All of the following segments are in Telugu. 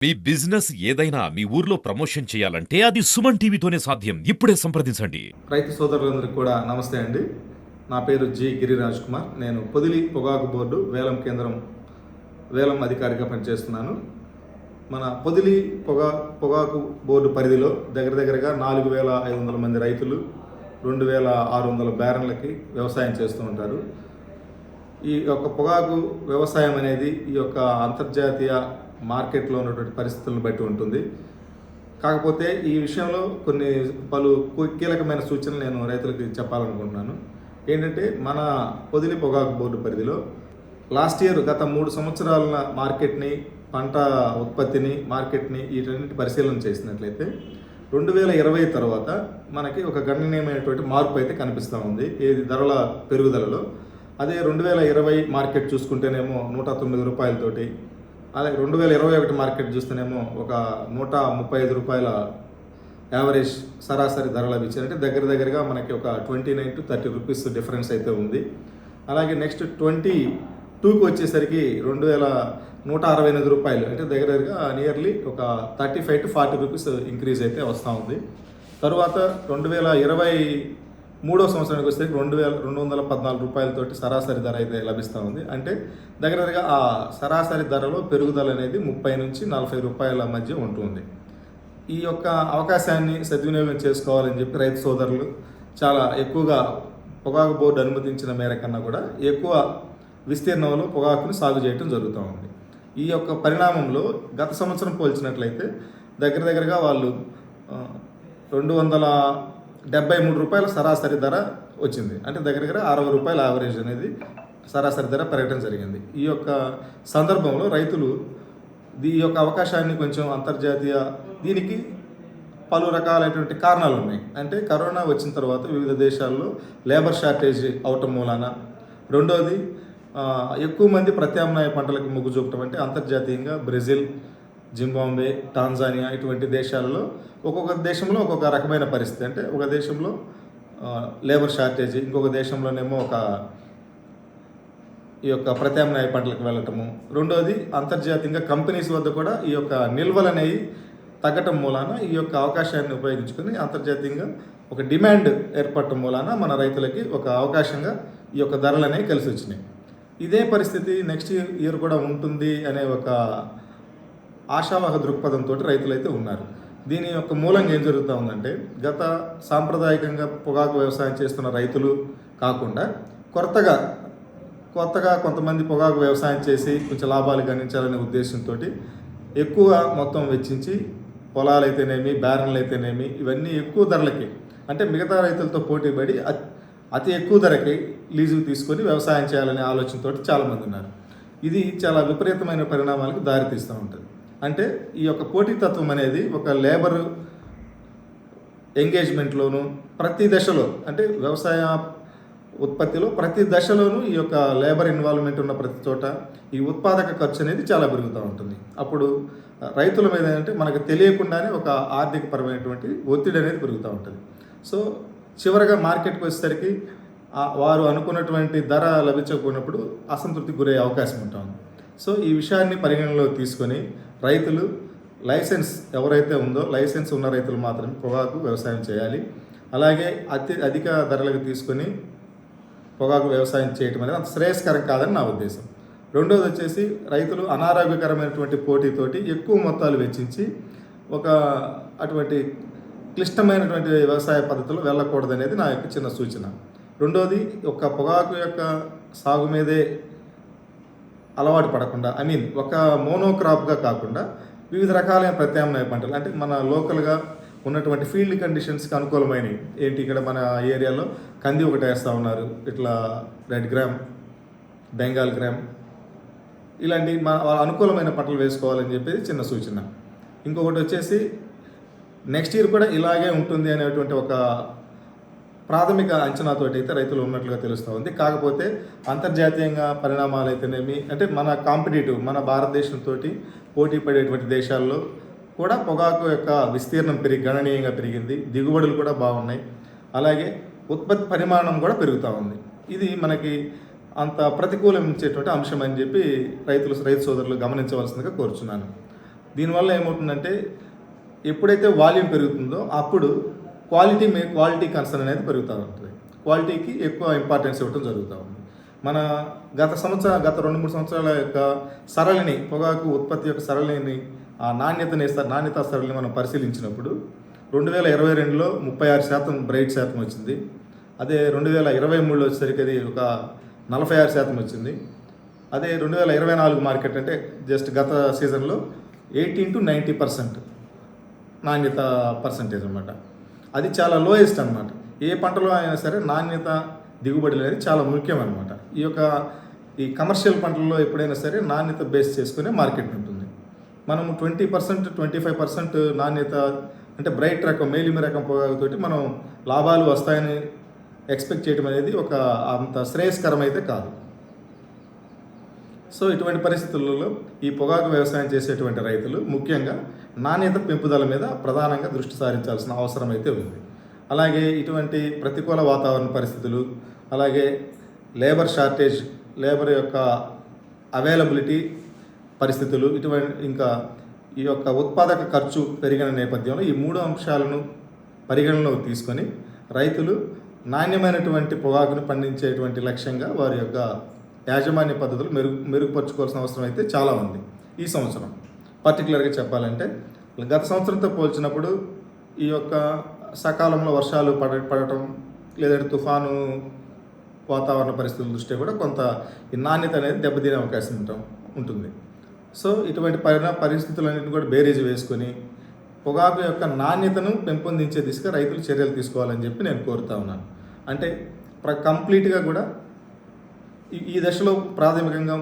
మీ బిజినెస్ ఏదైనా మీ ఊర్లో ప్రమోషన్ చేయాలంటే అది సుమన్ టీవీతోనే సాధ్యం. ఇప్పుడే సంప్రదించండి. రైతు సోదరులందరికీ కూడా నమస్తే అండి. నా పేరు జి గిరిరాజ్ కుమార్. నేను పొదిలి పొగాకు బోర్డు వేలం అధికారిగా పనిచేస్తున్నాను. మన పొదిలి పొగాకు బోర్డు పరిధిలో దగ్గరగా 4,500 మంది రైతులు 2,600 బ్యారన్లకి వ్యవసాయం చేస్తూ ఉంటారు. ఈ యొక్క పొగాకు వ్యవసాయం అనేది ఈ యొక్క అంతర్జాతీయ మార్కెట్లో ఉన్నటువంటి పరిస్థితులను బట్టి ఉంటుంది. కాకపోతే ఈ విషయంలో పలు కీలకమైన సూచనలు నేను రైతులకి చెప్పాలనుకుంటున్నాను. ఏంటంటే మన పొదిలి పొగాకు బోర్డు పరిధిలో లాస్ట్ ఇయర్ గత 3 సంవత్సరాల మార్కెట్ని, పంట ఉత్పత్తిని, మార్కెట్ని వీటన్నిటి పరిశీలన చేసినట్లయితే 2020 తర్వాత మనకి ఒక గణనీయమైనటువంటి మార్పు అయితే కనిపిస్తూ ఉంది ఏది ధరల పెరుగుదలలో. అదే 2020 మార్కెట్ చూసుకుంటేనేమో 109 రూపాయలతోటి, అలాగే 2021 మార్కెట్ చూస్తేనేమో ఒక 135 రూపాయల యావరేజ్ సరాసరి ధర లభించాయి. అంటే దగ్గరగా మనకి ఒక 29 to 30 రూపీస్ డిఫరెన్స్ అయితే ఉంది. అలాగే నెక్స్ట్ 22కి వచ్చేసరికి 168 రూపాయలు, అంటే దగ్గరగా నియర్లీ ఒక 35 to 40 రూపీస్ ఇంక్రీజ్ అయితే వస్తూ ఉంది. తరువాత 2023వ సంవత్సరానికి వస్తే 2,214 రూపాయలతోటి సరాసరి ధర అయితే లభిస్తూ ఉంది. అంటే దగ్గరగా ఆ సరాసరి ధరలో పెరుగుదల అనేది 30 నుంచి 40 రూపాయల మధ్య ఉంటుంది. ఈ యొక్క అవకాశాన్ని సద్వినియోగం చేసుకోవాలని చెప్పి రైతు సోదరులు చాలా ఎక్కువగా పొగాకు బోర్డు అనుమతించిన మేర కన్నా కూడా ఎక్కువ విస్తీర్ణంలో పొగాకుని సాగు చేయడం జరుగుతూ ఉంది. ఈ యొక్క పరిణామంలో గత సంవత్సరం పోల్చినట్లయితే దగ్గరగా వాళ్ళు 273 రూపాయల సరాసరి ధర వచ్చింది. అంటే దగ్గరగా 60 రూపాయల యావరేజ్ అనేది సరాసరి ధర పెరగడం జరిగింది. ఈ యొక్క సందర్భంలో రైతులు ఈ యొక్క అవకాశాన్ని కొంచెం దీనికి పలు రకాలైనటువంటి కారణాలు ఉన్నాయి. అంటే కరోనా వచ్చిన తర్వాత వివిధ దేశాల్లో లేబర్ షార్టేజ్ అవటం మూలాన, రెండోది ఎక్కువ మంది ప్రత్యామ్నాయ పంటలకు మొగ్గు చూపటం. అంటే అంతర్జాతీయంగా బ్రెజిల్, జింబాబ్వే, టాంజానియా ఇటువంటి దేశాలలో ఒక్కొక్క దేశంలో ఒక్కొక్క రకమైన పరిస్థితి. అంటే ఒక దేశంలో లేబర్ షార్టేజ్, ఇంకొక దేశంలోనేమో ఈ యొక్క ప్రత్యామ్నాయ పంటలకు వెళ్ళటము. రెండోది అంతర్జాతీయంగా కంపెనీస్ వద్ద కూడా ఈ యొక్క నిల్వలు అనేవి తగ్గటం మూలాన ఈ యొక్క అవకాశాన్ని ఉపయోగించుకొని అంతర్జాతీయంగా ఒక డిమాండ్ ఏర్పడటం మూలాన మన రైతులకి ఒక అవకాశంగా ఈ యొక్క ధరలు అనేవి కలిసి వచ్చినాయి. ఇదే పరిస్థితి నెక్స్ట్ ఇయర్ కూడా ఉంటుంది అనే ఒక ఆశావాహ దృక్పథంతో రైతులైతే ఉన్నారు. దీని యొక్క మూలంగా ఏం జరుగుతూ ఉందంటే, గత సాంప్రదాయకంగా పొగాకు వ్యవసాయం చేస్తున్న రైతులు కాకుండా కొత్తగా కొంతమంది పొగాకు వ్యవసాయం చేసి కొంచెం లాభాలు గణించాలనే ఉద్దేశంతో ఎక్కువ మొత్తం వెచ్చించి పొలాలు అయితేనేమి, బ్యారన్లు అయితేనేమి ఇవన్నీ ఎక్కువ ధరలకి, అంటే మిగతా రైతులతో పోటీ పడి అతి ఎక్కువ ధరకి లీజుకు తీసుకొని వ్యవసాయం చేయాలనే ఆలోచనతో చాలామంది ఉన్నారు. ఇది చాలా విపరీతమైన పరిణామాలకు దారితీస్తూ ఉంటుంది. అంటే ఈ యొక్క పోటీతత్వం అనేది ఒక లేబర్ ఎంగేజ్మెంట్లోనూ ప్రతి దశలో, అంటే వ్యవసాయ ఉత్పత్తిలో ప్రతి దశలోనూ ఈ యొక్క లేబర్ ఇన్వాల్వ్మెంట్ ఉన్న ప్రతి చోట ఈ ఉత్పాదక ఖర్చు అనేది చాలా పెరుగుతూ ఉంటుంది. అప్పుడు రైతుల మీద ఏంటంటే మనకు తెలియకుండానే ఒక ఆర్థికపరమైనటువంటి ఒత్తిడి అనేది పెరుగుతూ ఉంటుంది. సో చివరగా మార్కెట్కి వచ్చేసరికి వారు అనుకున్నటువంటి ధర లభించకపోయినప్పుడు అసంతృప్తికి గురయ్యే అవకాశం ఉంటుంది. సో ఈ విషయాన్ని పరిగణనలో తీసుకొని రైతులు లైసెన్స్ ఎవరైతే ఉందో లైసెన్స్ ఉన్న రైతులు మాత్రమే పొగాకు వ్యవసాయం చేయాలి. అలాగే అధిక ధరలకు తీసుకొని పొగాకు వ్యవసాయం చేయటం అనేది అంత శ్రేయస్కరం కాదని నా ఉద్దేశం. రెండోది వచ్చేసి రైతులు అనారోగ్యకరమైనటువంటి పోటీతోటి ఎక్కువ మొత్తాలు వెచ్చించి అటువంటి క్లిష్టమైనటువంటి వ్యవసాయ పద్ధతులు వెళ్ళకూడదనేది నా యొక్క చిన్న సూచన. రెండోది పొగాకు యొక్క సాగు మీదే అలవాటు పడకుండా, ఒక మోనోక్రాప్గా కాకుండా వివిధ రకాలైన ప్రత్యామ్నాయ పంటలు, అంటే మన లోకల్గా ఉన్నటువంటి ఫీల్డ్ కండిషన్స్కి అనుకూలమైనవి ఏంటి, ఇక్కడ మన ఏరియాలో కంది ఒకటి వేస్తూ ఉన్నారు, ఇట్లా రెడ్ గ్రామ్, బెంగాల్ గ్రామ్, ఇలాంటి అనుకూలమైన పంటలు వేసుకోవాలని చెప్పేది చిన్న సూచన. ఇంకొకటి వచ్చేసి నెక్స్ట్ ఇయర్ కూడా ఇలాగే ఉంటుంది అనేటువంటి ఒక ప్రాథమిక అంచనాతోటి అయితే రైతులు ఉన్నట్లుగా తెలుస్తూ ఉంది. కాకపోతే అంతర్జాతీయంగా పరిణామాలు అయితేనేమి, అంటే మన భారతదేశంతో పోటీ పడేటువంటి దేశాల్లో కూడా పొగాకు యొక్క విస్తీర్ణం గణనీయంగా పెరిగింది, దిగుబడులు కూడా బాగున్నాయి, అలాగే ఉత్పత్తి పరిమాణం కూడా పెరుగుతూ ఉంది. ఇది మనకి అంత ప్రతికూలించేటువంటి అంశం అని చెప్పి రైతు సోదరులు గమనించవలసిందిగా కోరుచున్నాను. దీనివల్ల ఏమవుతుందంటే ఎప్పుడైతే వాల్యూమ్ పెరుగుతుందో అప్పుడు క్వాలిటీ కన్సర్న్ అనేది పెరుగుతూ ఉంటుంది. క్వాలిటీకి ఎక్కువ ఇంపార్టెన్స్ ఇవ్వడం జరుగుతూ ఉంది. మన గత 2-3 సంవత్సరాల యొక్క సరళిని, పొగాకు ఉత్పత్తి యొక్క సరళిని, ఆ నాణ్యతా సరళిని మనం పరిశీలించినప్పుడు 2022లో 36% బ్రైట్ శాతం వచ్చింది. అదే 2023లో వచ్చేసరికి అది ఒక 46% వచ్చింది. అదే 2024 మార్కెట్ అంటే జస్ట్ గత సీజన్లో 80-90% నాణ్యత పర్సంటేజ్ అనమాట. అది చాలా లోయెస్ట్ అనమాట. ఏ పంటలో అయినా సరే నాణ్యత దిగుబడి అనేది చాలా ముఖ్యం అనమాట. ఈ కమర్షియల్ పంటల్లో ఎప్పుడైనా సరే నాణ్యత బేస్ చేసుకునే మార్కెట్ ఉంటుంది. మనము 20%, 25% నాణ్యత అంటే బ్రైట్ రకం, మేలిమి రకం పొగాకుతోటి మనం లాభాలు వస్తాయని ఎక్స్పెక్ట్ చేయడం అనేది అంత శ్రేయస్కరం అయితే కాదు. సో ఇటువంటి పరిస్థితులలో ఈ పొగాకు వ్యవసాయం చేసేటువంటి రైతులు ముఖ్యంగా నాణ్యత పెంపుదల మీద ప్రధానంగా దృష్టి సారించాల్సిన అవసరం అయితే ఉంది. అలాగే ఇటువంటి ప్రతికూల వాతావరణ పరిస్థితులు, అలాగే లేబర్ షార్టేజ్, లేబర్ యొక్క అవైలబిలిటీ పరిస్థితులు, ఇంకా ఈ యొక్క ఉత్పాదక ఖర్చు పెరిగిన నేపథ్యంలో ఈ 3 అంశాలను పరిగణనలోకి తీసుకొని రైతులు నాణ్యమైనటువంటి పొగాకును పండించేటువంటి లక్ష్యంగా వారి యొక్క యాజమాన్య పద్ధతులు మెరుగుపరుచుకోవాల్సిన అవసరం అయితే చాలా ఉంది. ఈ సంవత్సరం పర్టికులర్గా చెప్పాలంటే గత సంవత్సరంతో పోల్చినప్పుడు ఈ యొక్క సకాలంలో వర్షాలు పడటం, లేదంటే తుఫాను వాతావరణ పరిస్థితుల దృష్ట్యా కూడా కొంత ఈ నాణ్యత అనేది దెబ్బతినే అవకాశం ఉంటుంది. సో ఇటువంటి పరిస్థితులన్నింటినీ కూడా బేరీజ్ వేసుకొని పొగాకు యొక్క నాణ్యతను పెంపొందించే దిశగా రైతులు చర్యలు తీసుకోవాలని చెప్పి నేను కోరుతా ఉన్నాను. అంటే కంప్లీట్గా కూడా ఈ దశలో ప్రాథమికంగా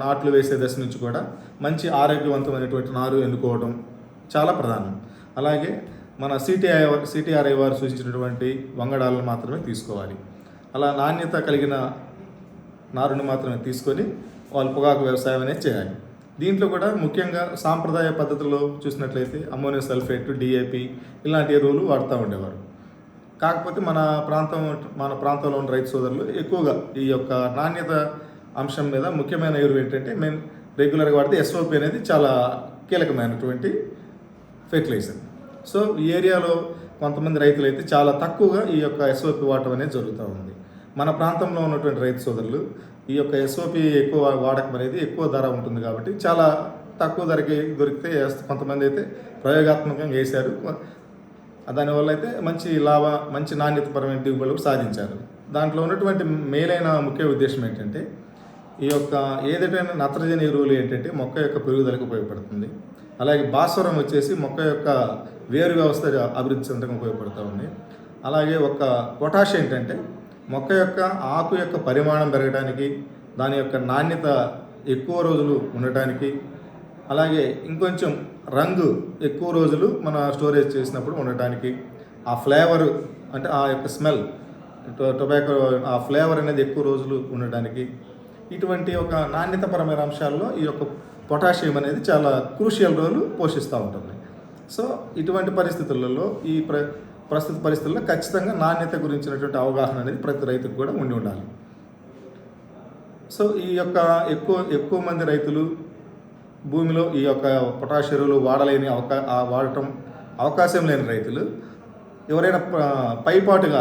నాట్లు వేసే దశ నుంచి కూడా మంచి ఆరోగ్యవంతమైనటువంటి నారు ఎన్నుకోవడం చాలా ప్రధానం. అలాగే మన సిటిఆర్ఐ వారు సూచించినటువంటి వంగడాలను మాత్రమే తీసుకోవాలి. అలా నాణ్యత కలిగిన నారుని మాత్రమే తీసుకొని వాళ్ళు పొగాకు వ్యవసాయం అనేది చేయాలి. దీంట్లో కూడా ముఖ్యంగా సాంప్రదాయ పద్ధతుల్లో చూసినట్లయితే అమ్మోనియం సల్ఫేట్, డిఏపి ఇలాంటి ఎరువులు వాడుతూ ఉండేవారు. కాకపోతే మన ప్రాంతంలో ఉన్న రైతు సోదరులు ఎక్కువగా ఈ యొక్క నాణ్యత అంశం మీద ముఖ్యమైన ఎరువు ఏంటంటే మేము రెగ్యులర్గా వాడితే ఎస్ఓపి అనేది చాలా కీలకమైనటువంటి ఫెర్టిలైజర్. సో ఈ ఏరియాలో కొంతమంది రైతులు అయితే చాలా తక్కువగా ఈ యొక్క ఎస్ఓపి వాడటం అనేది జరుగుతూ ఉంది. మన ప్రాంతంలో ఉన్నటువంటి రైతు సోదరులు ఈ యొక్క ఎస్ఓపి ఎక్కువ వాడకం అనేది ఎక్కువ ధర ఉంటుంది కాబట్టి చాలా తక్కువ ధరకి దొరికితే కొంతమంది అయితే ప్రయోగాత్మకంగా వేశారు. దానివల్ల అయితే మంచి నాణ్యతపరమైన దిగుబడులు సాధించారు. దాంట్లో ఉన్నటువంటి మేలైన ముఖ్య ఉద్దేశం ఏంటంటే ఈ యొక్క ఏదైనా నత్రజని ఎరువులు ఏంటంటే మొక్క యొక్క పెరుగుదలకు ఉపయోగపడుతుంది. అలాగే భాస్వరం వచ్చేసి మొక్క యొక్క వేరు వ్యవస్థ అభివృద్ధి చెందడానికి ఉపయోగపడుతూ ఉంది. అలాగే పొటాష్ ఏంటంటే మొక్క యొక్క ఆకు యొక్క పరిమాణం పెరగడానికి, దాని యొక్క నాణ్యత ఎక్కువ రోజులు ఉండటానికి, అలాగే ఇంకొంచెం రంగు ఎక్కువ రోజులు మన స్టోరేజ్ చేసినప్పుడు ఉండటానికి, ఆ ఫ్లేవర్ అంటే ఆ యొక్క స్మెల్ టొబాకో ఆ ఫ్లేవర్ అనేది ఎక్కువ రోజులు ఉండటానికి, ఇటువంటి ఒక నాణ్యతపరమైన అంశాల్లో ఈ యొక్క పొటాషియం అనేది చాలా క్రూషియల్ రోల్ పోషిస్తూ ఉంటుంది. సో ఇటువంటి పరిస్థితులలో ప్రస్తుత పరిస్థితుల్లో ఖచ్చితంగా నాణ్యత గురించినటువంటి అవగాహన అనేది ప్రతి రైతుకు కూడా ఉండాలి. సో ఈ యొక్క ఎక్కువ మంది రైతులు భూమిలో ఈ యొక్క పొటాష్ ఎరువులు వాడటం అవకాశం లేని రైతులు ఎవరైనా పైపాటుగా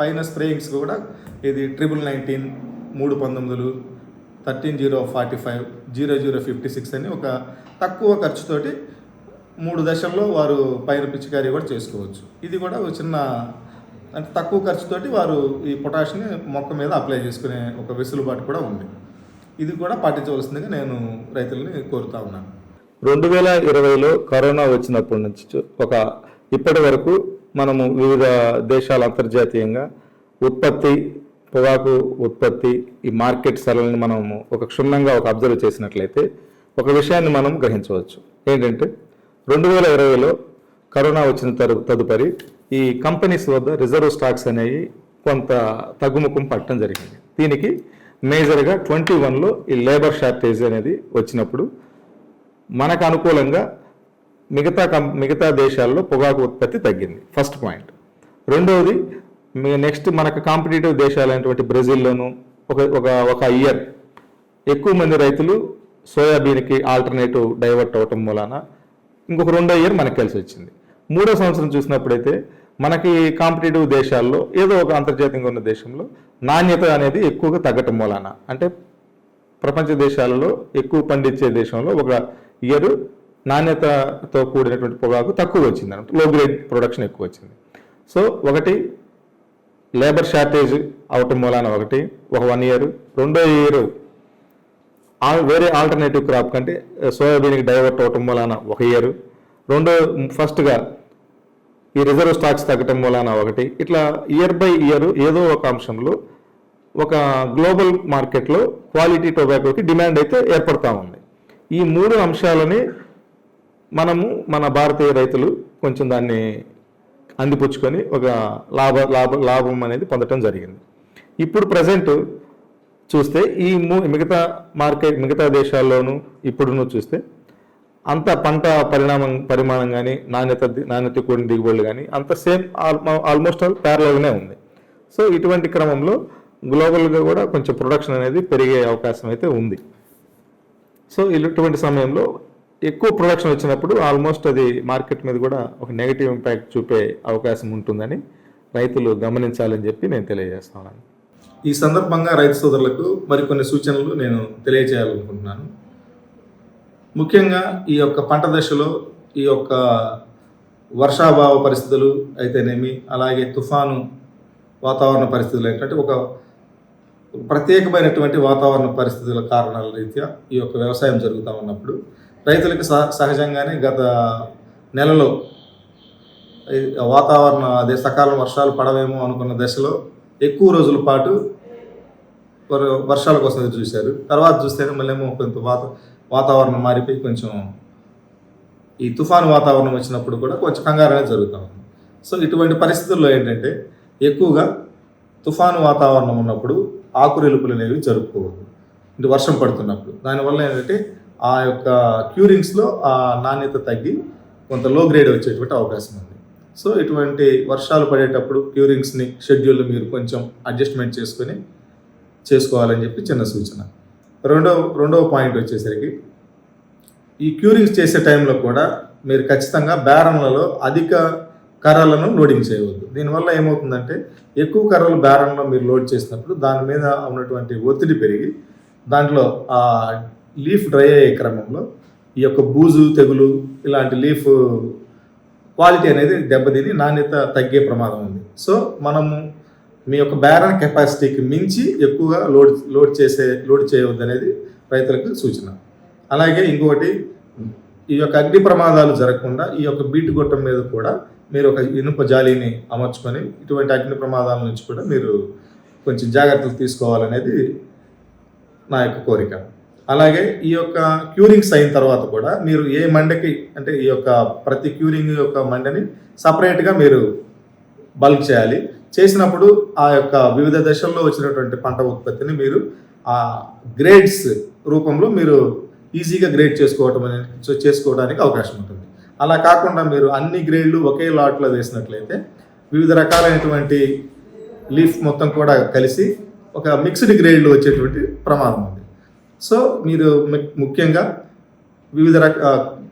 పైన స్ప్రేయింగ్స్ కూడా ఇది 1919, 319, 13045, 0056 అని ఒక తక్కువ ఖర్చుతోటి 3 దశల్లో వారు పైన పిచికారీ కూడా చేసుకోవచ్చు. ఇది కూడా ఒక చిన్న అంటే తక్కువ ఖర్చుతోటి వారు ఈ పొటాష్ని మొక్క మీద అప్లై చేసుకునే ఒక వెసులుబాటు కూడా ఉంది. ఇది కూడా పాటించవలసిందిగా నేను రైతులని కోరుతా ఉన్నాను. 2020లో కరోనా వచ్చినప్పటి నుంచి ఇప్పటి వరకు మనము వివిధ దేశాల అంతర్జాతీయంగా పొగాకు ఉత్పత్తి ఈ మార్కెట్ సరళిని మనము క్షుణ్ణంగా అబ్జర్వ్ చేసినట్లయితే ఒక విషయాన్ని మనం గ్రహించవచ్చు. ఏంటంటే 2020లో కరోనా వచ్చిన తదుపరి ఈ కంపెనీస్ వద్ద రిజర్వ్ స్టాక్స్ అనేవి కొంత తగ్గుముఖం పట్టడం జరిగింది. దీనికి మేజర్గా 21లో ఈ లేబర్ షార్టేజ్ అనేది వచ్చినప్పుడు మనకు అనుకూలంగా మిగతా దేశాల్లో పొగాకు ఉత్పత్తి తగ్గింది. First point. రెండవది, నెక్స్ట్ మనకు కాంపిటేటివ్ దేశాలైనటువంటి బ్రెజిల్లోనూ ఒక ఇయర్ ఎక్కువ మంది రైతులు సోయాబీన్కి ఆల్టర్నేటివ్ డైవర్ట్ అవటం మూలాన ఇంకొక 2వ ఇయర్ మనకి కలిసి వచ్చింది. 3వ సంవత్సరం చూసినప్పుడైతే మనకి కాంపిటేటివ్ దేశాల్లో ఏదో ఒక అంతర్జాతీయంగా ఉన్న దేశంలో నాణ్యత అనేది ఎక్కువగా తగ్గటం మూలాన, అంటే ప్రపంచ దేశాలలో ఎక్కువ పండించే దేశంలో ఒక ఇయర్ నాణ్యతతో కూడినటువంటి పొగాకు తక్కువ వచ్చింది అన్నమాట, లో గ్రేడ్ ప్రొడక్షన్ ఎక్కువ వచ్చింది. సో ఒకటి లేబర్ షార్టేజ్ అవటం మూలాన ఒకటి ఒక 1 ఇయర్, 2వ ఇయర్ వేరే ఆల్టర్నేటివ్ క్రాప్ కంటే సోయాబీన్కి డైవర్ట్ అవటం మూలాన 1 ఇయర్, ఫస్ట్గా ఈ రిజర్వ్ స్టాక్స్ తగ్గటం మూలాన ఒకటి, ఇట్లా ఇయర్ బై ఇయర్ ఏదో ఒక అంశంలో ఒక గ్లోబల్ మార్కెట్లో క్వాలిటీ టొబాకోకి డిమాండ్ అయితే ఏర్పడతా ఉంది. ఈ 3 అంశాలని మన భారతీయ రైతులు కొంచెం దాన్ని అందిపుచ్చుకొని ఒక లాభం అనేది పొందటం జరిగింది. ఇప్పుడు ప్రజెంట్ చూస్తే ఈ మిగతా దేశాల్లోనూ ఇప్పుడును చూస్తే అంత పంట పరిమాణం కానీ నాణ్యత కూడిన దిగుబడులు కానీ అంత సేమ్ ఆల్మోస్ట్ ఆల్ ప్యారలల్గానే ఉంది. సో ఇటువంటి క్రమంలో గ్లోబల్గా కూడా కొంచెం ప్రొడక్షన్ అనేది పెరిగే అవకాశం అయితే ఉంది. సో ఇటువంటి సమయంలో ఎక్కువ ప్రొడక్షన్ వచ్చినప్పుడు ఆల్మోస్ట్ అది మార్కెట్ మీద కూడా ఒక నెగిటివ్ ఇంపాక్ట్ చూపే అవకాశం ఉంటుందని రైతులు గమనించాలని చెప్పి నేను తెలియజేస్తున్నాను. ఈ సందర్భంగా రైతు సోదరులకు మరికొన్ని సూచనలు నేను తెలియజేయాలనుకుంటున్నాను. ముఖ్యంగా ఈ యొక్క పంట దశలో ఈ యొక్క వర్షాభావ పరిస్థితులు అయితేనేమి, అలాగే తుఫాను వాతావరణ పరిస్థితులు ఏంటంటే ఒక ప్రత్యేకమైనటువంటి వాతావరణ పరిస్థితుల కారణాల రీత్యా ఈ యొక్క వ్యవసాయం జరుగుతూ ఉన్నప్పుడు రైతులకి సహజంగానే గత నెలలో వాతావరణ అదే సకాలం వర్షాలు పడవేమో అనుకున్న దశలో ఎక్కువ రోజుల పాటు వర్షాల కోసం చూశారు. తర్వాత చూస్తే మళ్ళీ కొంత వాతావరణం మారిపోయి కొంచెం ఈ తుఫాను వాతావరణం వచ్చినప్పుడు కూడా కొంచెం కంగారు అనేది జరుగుతూ ఉంది. సో ఇటువంటి పరిస్థితుల్లో ఏంటంటే ఎక్కువగా తుఫాను వాతావరణం ఉన్నప్పుడు ఆకురెలుపులు అనేవి జరుపుకోవద్దు, అంటే వర్షం పడుతున్నప్పుడు. దానివల్ల ఏంటంటే ఆ యొక్క క్యూరింగ్స్లో ఆ నాణ్యత తగ్గి కొంత లో గ్రేడ్ వచ్చేటువంటి అవకాశం ఉంది. సో ఇటువంటి వర్షాలు పడేటప్పుడు క్యూరింగ్స్ని షెడ్యూల్ మీరు కొంచెం అడ్జస్ట్మెంట్ చేసుకోవాలని చెప్పి చిన్న సూచన. రెండవ పాయింట్ వచ్చేసరికి ఈ క్యూరింగ్స్ చేసే టైంలో కూడా మీరు ఖచ్చితంగా బ్యారన్లలో అధిక కర్రలను లోడింగ్ చేయవద్దు. దీనివల్ల ఏమవుతుందంటే ఎక్కువ కర్రలు బ్యారన్లో మీరు లోడ్ చేసినప్పుడు దాని మీద ఉన్నటువంటి ఒత్తిడి పెరిగి దాంట్లో ఆ లీఫ్ డ్రై అయ్యే క్రమంలో ఈ యొక్క బూజు తెగులు ఇలాంటి లీఫ్ క్వాలిటీ అనేది దెబ్బతిని నాణ్యత తగ్గే ప్రమాదం ఉంది. సో మనము మీ యొక్క బ్యారన్ కెపాసిటీకి మించి ఎక్కువగా లోడ్ చేయవద్దు అనేది రైతులకు సూచన. అలాగే ఇంకొకటి, ఈ యొక్క అగ్ని ప్రమాదాలు జరగకుండా ఈ యొక్క బీటు గొట్టం మీద కూడా మీరు ఒక ఇనుప జాలీని అమర్చుకొని ఇటువంటి అగ్ని ప్రమాదాల నుంచి కూడా మీరు కొంచెం జాగ్రత్తలు తీసుకోవాలనేది నా యొక్క కోరిక. అలాగే ఈ యొక్క క్యూరింగ్స్ అయిన తర్వాత కూడా మీరు ఏ మండకి, అంటే ఈ యొక్క ప్రతి క్యూరింగ్ యొక్క మండని సపరేట్గా మీరు బల్క్ చేయాలి. చేసినప్పుడు ఆ యొక్క వివిధ దశల్లో వచ్చినటువంటి పంట ఉత్పత్తిని మీరు ఆ గ్రేడ్స్ రూపంలో మీరు ఈజీగా గ్రేడ్ చేసుకోవడానికి అవకాశం ఉంటుంది. అలా కాకుండా మీరు అన్ని గ్రేడ్లు ఒకే లాట్లో వేసినట్లయితే వివిధ రకాలైనటువంటి లీఫ్ మొత్తం కూడా కలిసి ఒక మిక్స్డ్ గ్రేడ్లు వచ్చేటువంటి ప్రమాదం ఉంది. సో మీరు ముఖ్యంగా వివిధ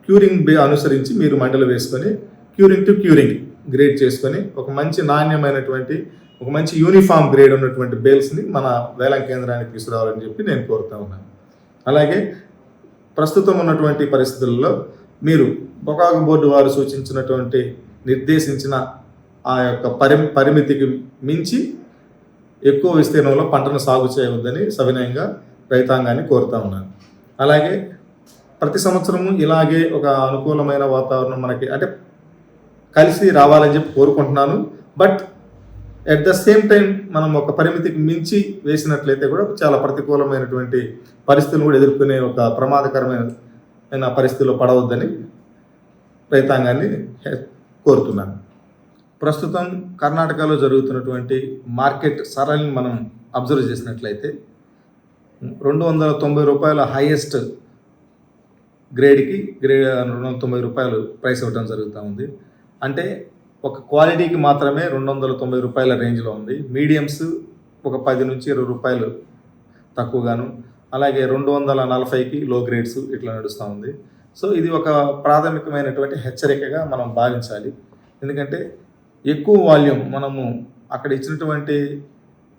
క్యూరింగ్ అనుసరించి మీరు మండలు వేసుకొని క్యూరింగ్ టు క్యూరింగ్ గ్రేడ్ చేసుకొని ఒక మంచి నాణ్యమైనటువంటి ఒక మంచి యూనిఫామ్ గ్రేడ్ ఉన్నటువంటి బేల్స్ని మన వేలం కేంద్రానికి తీసుకురావాలని చెప్పి నేను కోరుతా ఉన్నాను. అలాగే ప్రస్తుతం ఉన్నటువంటి పరిస్థితుల్లో మీరు పొగాకు బోర్డు వారు సూచించినటువంటి నిర్దేశించిన ఆ యొక్క పరిమితికి మించి ఎక్కువ విస్తీర్ణంలో పంటను సాగు చేయవద్దని సవినయంగా రైతాంగాన్ని కోరుతా ఉన్నాను. అలాగే ప్రతి సంవత్సరము ఇలాగే ఒక అనుకూలమైన వాతావరణం మనకి అంటే కలిసి రావాలని చెప్పి కోరుకుంటున్నాను. But at the same time మనం ఒక పరిమితికి మించి వేసినట్లయితే కూడా చాలా ప్రతికూలమైనటువంటి పరిస్థితులను కూడా ఎదుర్కొనే ఒక ప్రమాదకరమైన పరిస్థితుల్లో పడవద్దని రైతాంగాన్ని కోరుతున్నాను. ప్రస్తుతం కర్ణాటకలో జరుగుతున్నటువంటి మార్కెట్ సరళిని మనం అబ్జర్వ్ చేసినట్లయితే 290 రూపాయల హైయెస్ట్ గ్రేడ్కి 290 రూపాయలు ప్రైస్ ఇవ్వడం జరుగుతూ ఉంది. అంటే ఒక క్వాలిటీకి మాత్రమే 290 రూపాయల రేంజ్లో ఉంది. మీడియమ్స్ ఒక 10 నుంచి 20 రూపాయలు తక్కువగాను, అలాగే 240కి లో గ్రేడ్స్ ఇట్లా నడుస్తూ ఉంది. సో ఇది ఒక ప్రాథమికమైనటువంటి హెచ్చరికగా మనం భావించాలి. ఎందుకంటే ఎక్కువ వాల్యూమ్ మనము అక్కడ ఇచ్చినటువంటి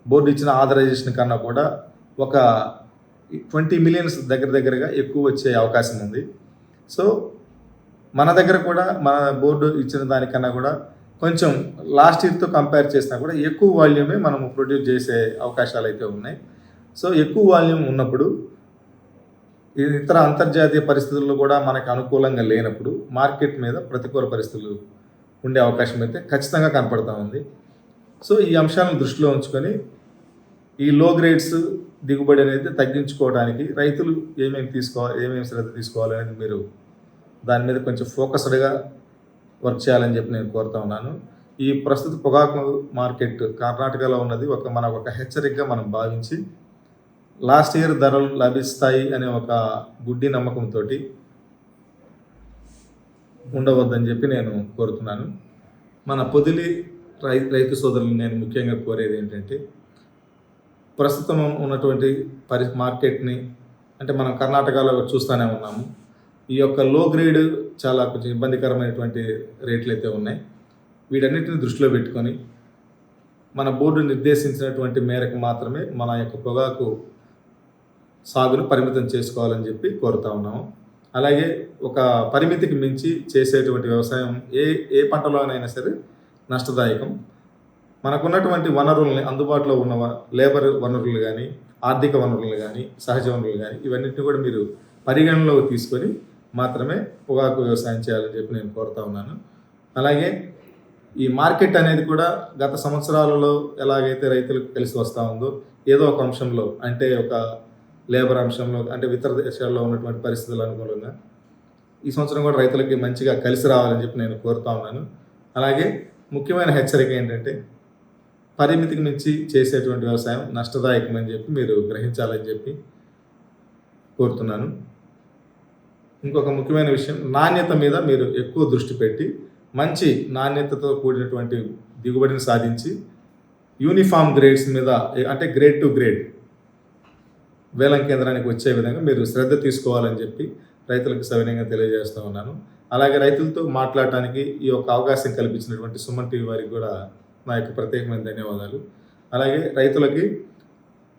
బోర్డు ఇచ్చిన ఆథరైజేషన్ కన్నా కూడా ఒక 20 మిలియన్స్ దగ్గరగా ఎక్కువ వచ్చే అవకాశం ఉంది. సో మన దగ్గర కూడా మన బోర్డు ఇచ్చిన దానికన్నా కూడా కొంచెం లాస్ట్ ఇయర్తో కంపేర్ చేసినా కూడా ఎక్కువ వాల్యూమే మనము ప్రొడ్యూస్ చేసే అవకాశాలు అయితే ఉన్నాయి. సో ఎక్కువ వాల్యూమ్ ఉన్నప్పుడు ఇతర అంతర్జాతీయ పరిస్థితుల్లో కూడా మనకు అనుకూలంగా లేనప్పుడు మార్కెట్ మీద ప్రతికూల పరిస్థితులు ఉండే అవకాశం అయితే ఖచ్చితంగా కనపడతా ఉంది. సో ఈ అంశాలను దృష్టిలో ఉంచుకొని ఈ లో గ్రేడ్స్ దిగుబడి అనేది తగ్గించుకోవడానికి రైతులు ఏమేమి శ్రద్ధ తీసుకోవాలనేది మీరు దాని మీద కొంచెం ఫోకస్డ్గా వర్క్ చేయాలని చెప్పి నేను కోరుతా ఉన్నాను. ఈ ప్రస్తుత పొగాకు మార్కెట్ కర్ణాటకలో ఉన్నది మనకు ఒక హెచ్చరికగా మనం భావించి లాస్ట్ ఇయర్ ధరలు లభిస్తాయి అనే ఒక గుడ్డి నమ్మకంతో ఉండవద్దని చెప్పి నేను కోరుతున్నాను. మన పొదిలి రైతు సోదరులు నేను ముఖ్యంగా కోరేది ఏంటంటే, ప్రస్తుతం ఉన్నటువంటి మార్కెట్ని అంటే మనం కర్ణాటకలో చూస్తూనే ఉన్నాము. ఈ యొక్క లో గ్రేడ్ చాలా కొంచెం ఇబ్బందికరమైనటువంటి రేట్లు అయితే ఉన్నాయి. వీటన్నిటిని దృష్టిలో పెట్టుకొని మన బోర్డు నిర్దేశించినటువంటి మేరకు మాత్రమే మన యొక్క పొగాకు సాగును పరిమితం చేసుకోవాలని చెప్పి కోరుతా ఉన్నాము. అలాగే ఒక పరిమితికి మించి చేసేటువంటి వ్యవసాయం ఏ పంటలోనైనా సరే నష్టదాయకం. మనకున్నటువంటి వనరుల్ని అందుబాటులో ఉన్న లేబర్ వనరులు కానీ, ఆర్థిక వనరులు కానీ, సహజ వనరులు కానీ ఇవన్నిటిని కూడా మీరు పరిగణనలోకి తీసుకొని మాత్రమే పొగాకు వ్యవసాయం చేయాలని చెప్పి నేను కోరుతా ఉన్నాను. అలాగే ఈ మార్కెట్ అనేది కూడా గత సంవత్సరాలలో ఎలాగైతే రైతులకు కలిసి వస్తూ ఉందో ఏదో ఒక అంశంలో అంటే ఒక లేబర్ అంశంలో అంటే ఇతర దేశాల్లో ఉన్నటువంటి పరిస్థితుల అనుకూలంగా ఈ సంవత్సరం కూడా రైతులకి మంచిగా కలిసి రావాలని చెప్పి నేను కోరుతా ఉన్నాను. అలాగే ముఖ్యమైన హెచ్చరిక ఏంటంటే, పరిమితికి మించి చేసేటువంటి వ్యవసాయం నష్టదాయకమని చెప్పి మీరు గ్రహించాలని చెప్పి కోరుతున్నాను. ఇంకొక ముఖ్యమైన విషయం, నాణ్యత మీద మీరు ఎక్కువ దృష్టి పెట్టి మంచి నాణ్యతతో కూడినటువంటి దిగుబడిని సాధించి యూనిఫామ్ గ్రేడ్స్ మీద అంటే గ్రేడ్ టు గ్రేడ్ వేలం కేంద్రానికి వచ్చే విధంగా మీరు శ్రద్ధ తీసుకోవాలని చెప్పి రైతులకు సవినయంగా తెలియజేస్తూ ఉన్నాను. అలాగే రైతులతో మాట్లాడటానికి ఈ యొక్క అవకాశం కల్పించినటువంటి సుమన్ టీవీ వారికి కూడా నా యొక్క ప్రత్యేకమైన ధన్యవాదాలు. అలాగే రైతులకి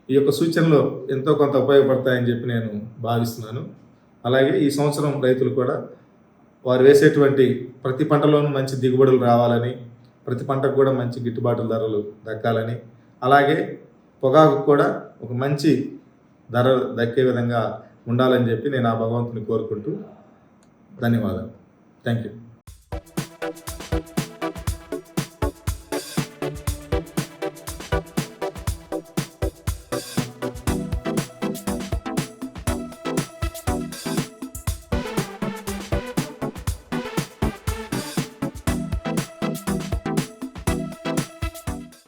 ఈ యొక్క సూచనలు ఎంతో కొంత ఉపయోగపడతాయని చెప్పి నేను భావిస్తున్నాను. అలాగే ఈ సంవత్సరం రైతులు కూడా వారు వేసేటువంటి ప్రతి పంటలోనూ మంచి దిగుబడులు రావాలని, ప్రతి పంటకు కూడా మంచి గిట్టుబాటు ధరలు దక్కాలని, అలాగే పొగాకు కూడా ఒక మంచి ధర దక్కే విధంగా ఉండాలని చెప్పి నేను ఆ భగవంతుని కోరుకుంటూ ధన్యవాదాలు. Thank you.